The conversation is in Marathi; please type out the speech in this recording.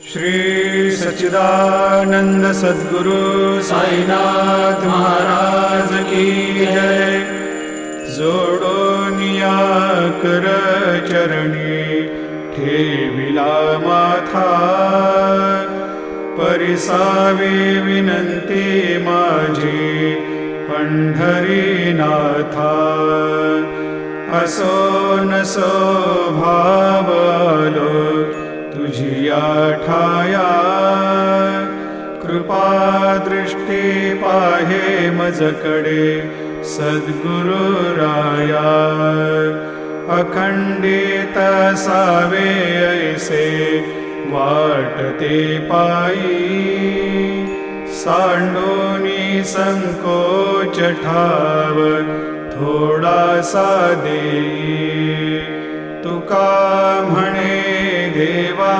श्री सच्चिदानंद सद्गुरु साईनाथ महाराज की जय। जोडोनिया कर चरणी ठेविला माथा, परिसावे विनंती माझी पंढरीनाथा। असो नसो भाव आलो तुझिया ठाया, कृपा दृष्टी पाहे मजकडे सद्गुरु राया। अखंडित सावे ऐसे वाटते पायी, सांडोनी संकोच ठाव थोडासा देई। तुका म्हणे देवा